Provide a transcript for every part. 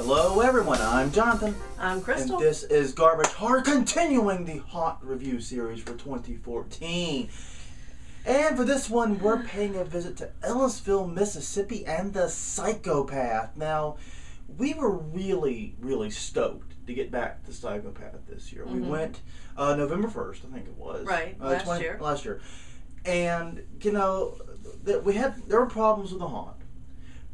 Hello everyone, I'm Jonathan. I'm Crystal. And this is Garbage Heart, continuing the Haunt Review series for 2014. And for this one, we're paying a visit to Ellisville, Mississippi and the Psychopath. Now, we were really stoked to get back to Psychopath this year. We went November 1st, I think it was. Right, last year. And, you know, there were problems with the haunt.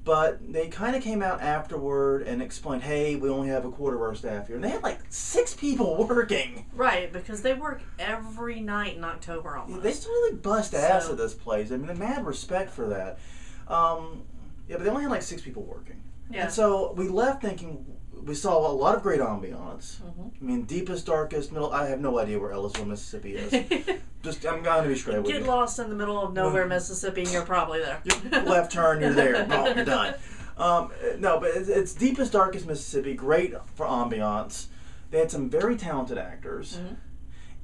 But they kind of came out afterward and explained, hey, we only have a quarter of our staff here. And they had like 6 people working. Right, because they work every night in October almost. They really bust ass at this place. I mean, mad respect for that. Yeah, but they only had like 6 people working. Yeah. And so we left thinking, we saw a lot of great ambiance. I mean, deepest, darkest, middle. I have no idea where Ellisville, Mississippi is. I'm going to be straight with you. Get lost in the middle of nowhere, Mississippi, and you're probably there. Left turn, you're there. Boom, you're done. No, but it's deepest, darkest Mississippi. Great for ambiance. They had some very talented actors.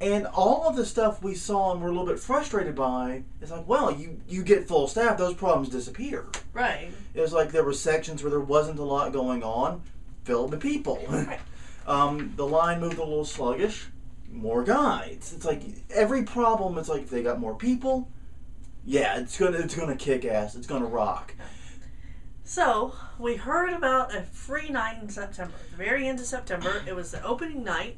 And all of the stuff we saw and were a little bit frustrated by is like, well, you get full staff, those problems disappear. Right. It was like there were sections where there wasn't a lot going on, filled with people. Right. The line moved a little sluggish, more guides. It's like every problem, it's like if they got more people, yeah, it's gonna kick ass, it's gonna rock. So, we heard about a free night in September. At the very end of September, it was the opening night.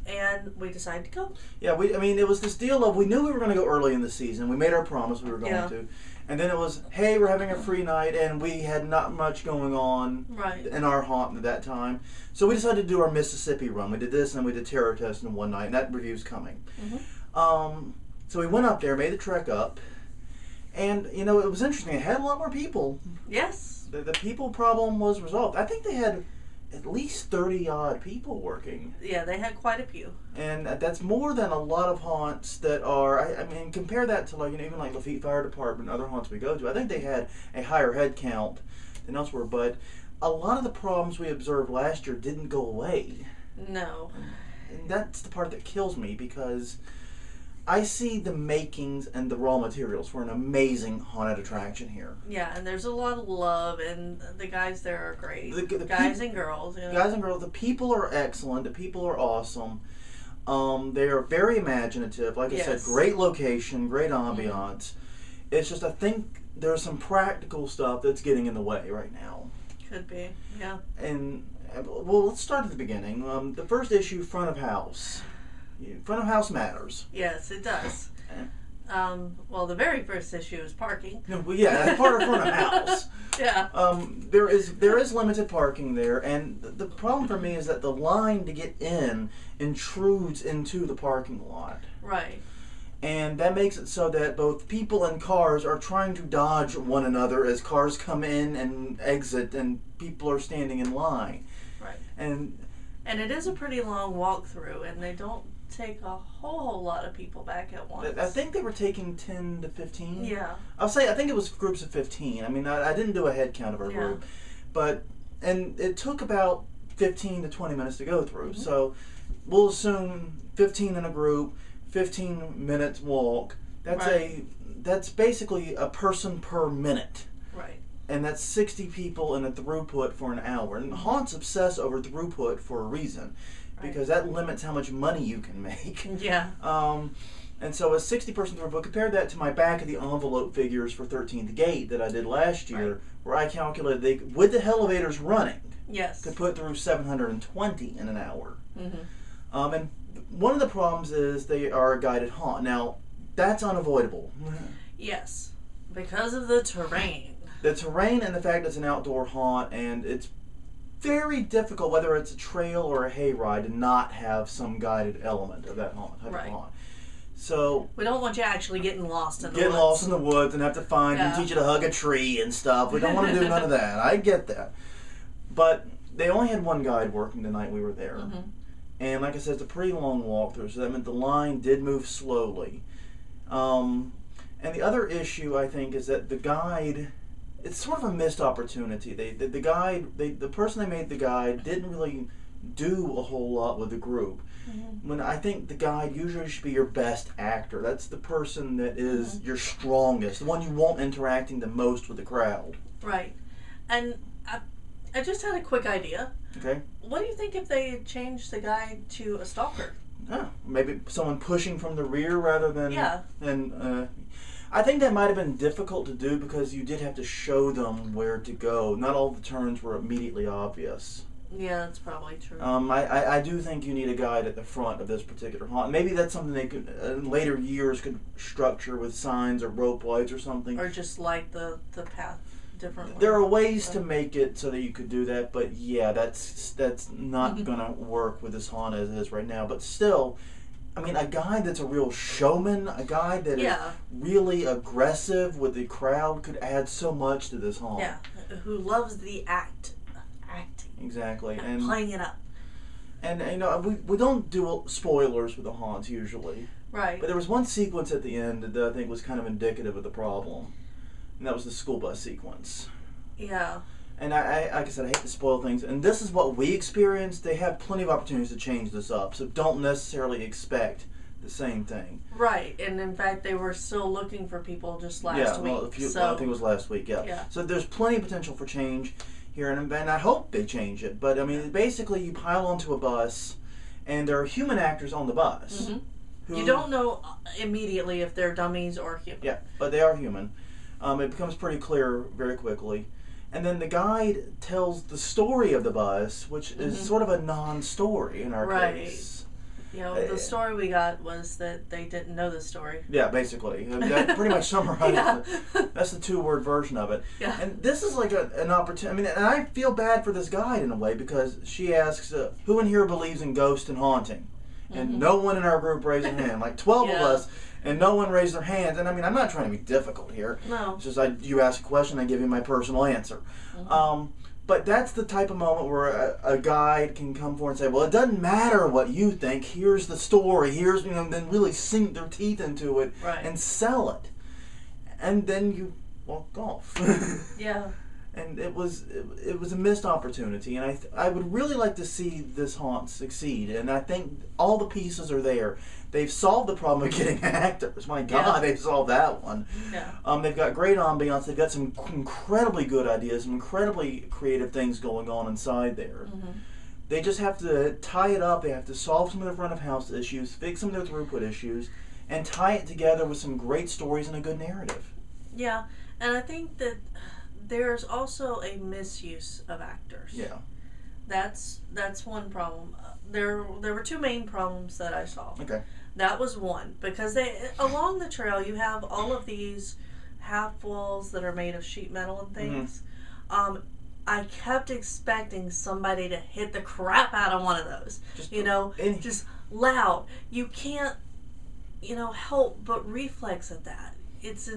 And we decided to go. Yeah, I mean, it was this deal of, we knew we were going to go early in the season. We made our promise we were going to. And then it was, hey, we're having a free night, and we had not much going on in our haunt at that time. So we decided to do our Mississippi run. We did this, and we did Terror Test in one night, and that review's coming. So we went up there, made the trek up, and, you know, it was interesting. It had a lot more people. Yes. The people problem was resolved. I think they had at least 30-odd people working. Yeah, they had quite a few. And that's more than a lot of haunts that are, I mean, compare that to, like, you know, even like Lafitte Fire Department and other haunts we go to. I think they had a higher head count than elsewhere, but a lot of the problems we observed last year didn't go away. No. And that's the part that kills me, because I see the makings and the raw materials for an amazing haunted attraction here. Yeah, and there's a lot of love, and the guys there are great. The guys and girls. You know? Guys and girls. The people are excellent. The people are awesome. They are very imaginative. Like I said, great location, great ambiance. It's just, I think there's some practical stuff that's getting in the way right now. Could be, yeah. And, well, let's start at the beginning. The first issue, front of house. Front of house matters. Yes, it does. Well, the very first issue is parking. No, well, yeah, that's part of front of house. Yeah. There is limited parking there, and the problem for me is that the line to get in intrudes into the parking lot. Right. And that makes it so that both people and cars are trying to dodge one another as cars come in and exit, and people are standing in line. Right. And it is a pretty long walkthrough, and they don't take a whole lot of people back at once. I think they were taking 10 to 15. Yeah. I think it was groups of 15. I mean, I didn't do a head count of our group, and it took about 15 to 20 minutes to go through. So we'll assume 15 in a group, 15 minutes walk. That's basically a person per minute. Right. And that's 60 people in a throughput for an hour. And haunts obsess over throughput for a reason, because that limits how much money you can make. Yeah. And so a 60-person throughput, compare that to my back of the envelope figures for 13th Gate that I did last year, where I calculated with the elevators running, could put through 720 in an hour. And one of the problems is they are a guided haunt. Now, that's unavoidable. Yes, because of the terrain. The terrain and the fact that it's an outdoor haunt, and it's very difficult, whether it's a trail or a hayride, to not have some guided element of that haunt. So we don't want you actually getting lost in the woods. Getting lost in the woods and have to find and teach you to hug a tree and stuff. We don't want to do none of that. I get that. But they only had one guide working the night we were there. And like I said, it's a pretty long walkthrough, so that meant the line did move slowly. And the other issue, I think, is that the guide, it's sort of a missed opportunity. The person they made the guide didn't really do a whole lot with the group. When I think the guide usually should be your best actor. That's the person that is your strongest, the one you want interacting the most with the crowd. Right. And I just had a quick idea. Okay. What do you think if they changed the guy to a stalker? Oh, maybe someone pushing from the rear rather than... Yeah. I think that might have been difficult to do because you did have to show them where to go. Not all the turns were immediately obvious. Yeah, that's probably true. I do think you need a guide at the front of this particular haunt. Maybe that's something they could, in later years, could structure with signs or rope lights or something. Or just light the path differently. There are ways to make it so that you could do that, but yeah, that's not going to work with this haunt as it is right now. But still, I mean, a guy that's a real showman, a guy that is really aggressive with the crowd could add so much to this haunt. Yeah, who loves the acting. Exactly. And playing it up. And you know, we don't do spoilers with the haunts usually. Right. But there was one sequence at the end that I think was kind of indicative of the problem. And that was the school bus sequence. Yeah. And I like I said, I hate to spoil things. And this is what we experienced. They have plenty of opportunities to change this up. So don't necessarily expect the same thing. Right. And in fact, they were still looking for people just last week. Well, I think it was last week, yeah. So there's plenty of potential for change here. And I hope they change it. But, I mean, basically you pile onto a bus, and there are human actors on the bus. Mm-hmm. You don't know immediately if they're dummies or human. Yeah, but they are human. It becomes pretty clear very quickly. And then the guide tells the story of the bus, which is sort of a non-story in our case. You know, the story we got was that they didn't know the story. Yeah, basically. That pretty much summarizes it. That's the two-word version of it. Yeah. And this is like an opportunity. I mean, and I feel bad for this guide in a way because she asks, who in here believes in ghost and haunting? And no one in our group raised their hand. Like 12 of us, and no one raised their hands. And I mean, I'm not trying to be difficult here. No. It's just you ask a question, I give you my personal answer. But that's the type of moment where a guide can come forward and say, well, it doesn't matter what you think. Here's the story. Here's, you know, then really sink their teeth into it and sell it. And then you walk off. Yeah. And it was a missed opportunity, and I would really like to see this haunt succeed. And I think all the pieces are there. They've solved the problem of getting actors. My God, they've solved that one. Yeah. They've got great ambiance. They've got some incredibly good ideas, some incredibly creative things going on inside there. They just have to tie it up. They have to solve some of the front of house issues, fix some of their throughput issues, and tie it together with some great stories and a good narrative. Yeah, and I think that there's also a misuse of actors. Yeah. That's one problem. There were two main problems that I saw. Okay. That was one, because along the trail you have all of these half walls that are made of sheet metal and things. I kept expecting somebody to hit the crap out of one of those. Just loud. You can't, help but reflex at that. It's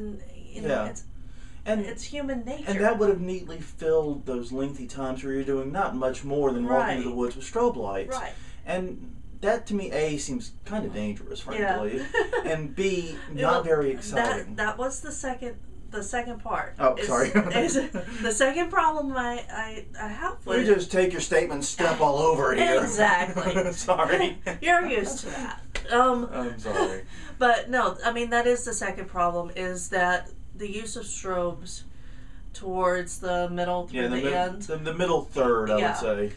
it's human nature. And that would have neatly filled those lengthy times where you're doing not much more than walking into the woods with strobe lights. Right. And that, to me, A, seems kind of dangerous, frankly. And B, not very exciting. That was the second part. Oh, sorry. The second problem I have with You just take your statement step all over here. Exactly. Sorry. You're used to that. I'm sorry. But no, I mean, that is the second problem, is that the use of strobes towards the middle through the end. The middle third, I would say.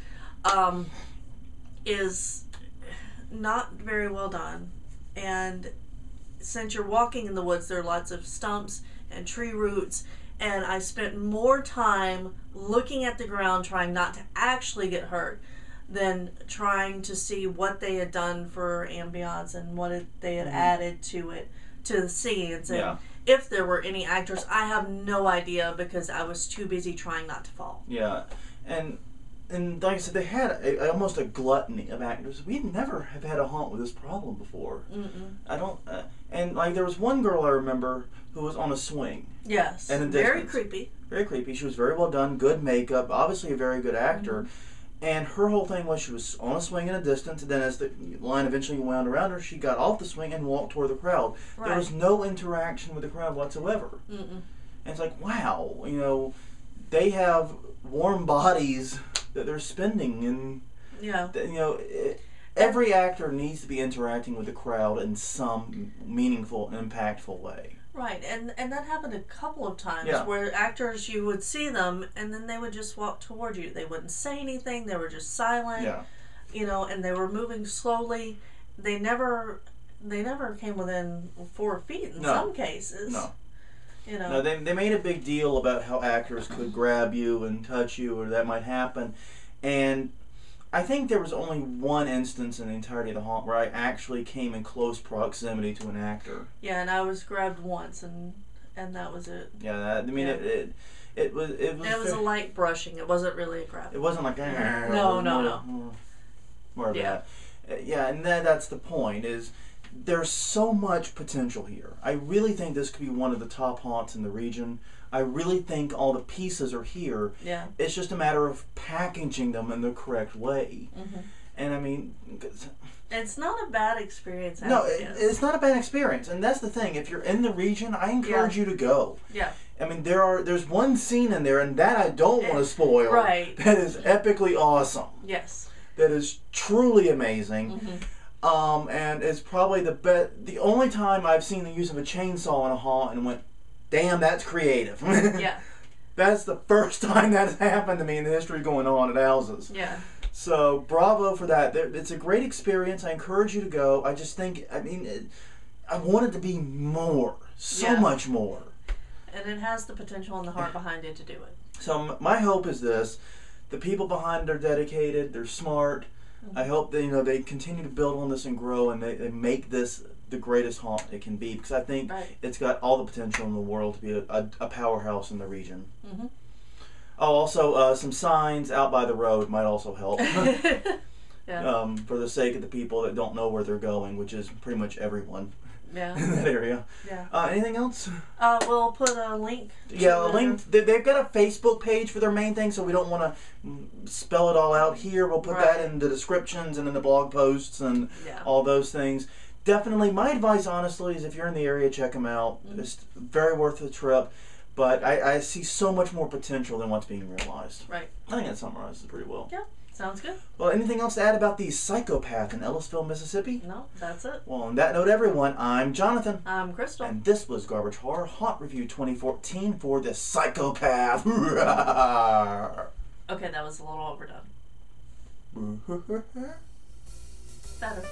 Is not very well done. And since you're walking in the woods, there are lots of stumps and tree roots, and I spent more time looking at the ground trying not to actually get hurt than trying to see what they had done for ambiance and what they had added to the scenes. And if there were any actors, I have no idea because I was too busy trying not to fall. Yeah, and like I said, they had almost a gluttony of actors. We never have had a haunt with this problem before. I don't. And like there was one girl I remember who was on a swing. Yes. And very creepy. Very creepy. She was very well done, good makeup, obviously a very good actor. And her whole thing was she was on a swing in a distance, and then as the line eventually wound around her, she got off the swing and walked toward the crowd. Right. There was no interaction with the crowd whatsoever. And it's like, wow, they have warm bodies that they're spending, and Every actor needs to be interacting with the crowd in some meaningful, impactful way. Right, and that happened a couple of times Yeah. where actors, you would see them, and then they would just walk toward you. They wouldn't say anything. They were just silent. Yeah. You know, and they were moving slowly. They never came within 4 feet in some cases. No. You know. No, they made a big deal about how actors could grab you and touch you, or that might happen. And I think there was only one instance in the entirety of the haunt where I actually came in close proximity to an actor. Yeah, and I was grabbed once, and that was it. Yeah, it was a light brushing. It wasn't really a grab. It wasn't like No. More of that. Yeah, and that's the point. Is there's so much potential here. I really think this could be one of the top haunts in the region. I really think all the pieces are here. Yeah. It's just a matter of packaging them in the correct way. Mm-hmm. And I mean, it's not a bad experience. No, it's not a bad experience, and that's the thing. If you're in the region, I encourage you to go. Yeah. I mean, there's one scene in there, and that I don't want to spoil. Right. That is epically awesome. Yes. That is truly amazing. Mm-hmm. And it's probably the only time I've seen the use of a chainsaw in a haunt and went, damn, that's creative. Yeah. That's the first time that's happened to me in the history going on at houses. Yeah. So, bravo for that. It's a great experience. I encourage you to go. I just think, I want it to be more. So much more. And it has the potential and the heart behind it to do it. So, my hope is this. The people behind it are dedicated. They're smart. Mm-hmm. I hope that, they continue to build on this and grow, and they make this the greatest haunt it can be, because I think it's got all the potential in the world to be a powerhouse in the region. Mm-hmm. Oh, also, some signs out by the road might also help. Yeah. For the sake of the people that don't know where they're going, which is pretty much everyone in that area. Yeah. Anything else? We'll put a link. Yeah, a link. They've got a Facebook page for their main thing, so we don't want to spell it all out here. We'll put that in the descriptions and in the blog posts and all those things. Definitely, my advice, honestly, is if you're in the area, check them out. Mm-hmm. It's very worth the trip. But I see so much more potential than what's being realized. Right. I think that summarizes it pretty well. Yeah, sounds good. Well, anything else to add about the psychopath in Ellisville, Mississippi? No, that's it. Well, on that note, everyone, I'm Jonathan. I'm Crystal. And this was Garbage Horror Haunt Review 2014 for the psychopath. Okay, that was a little overdone. Better.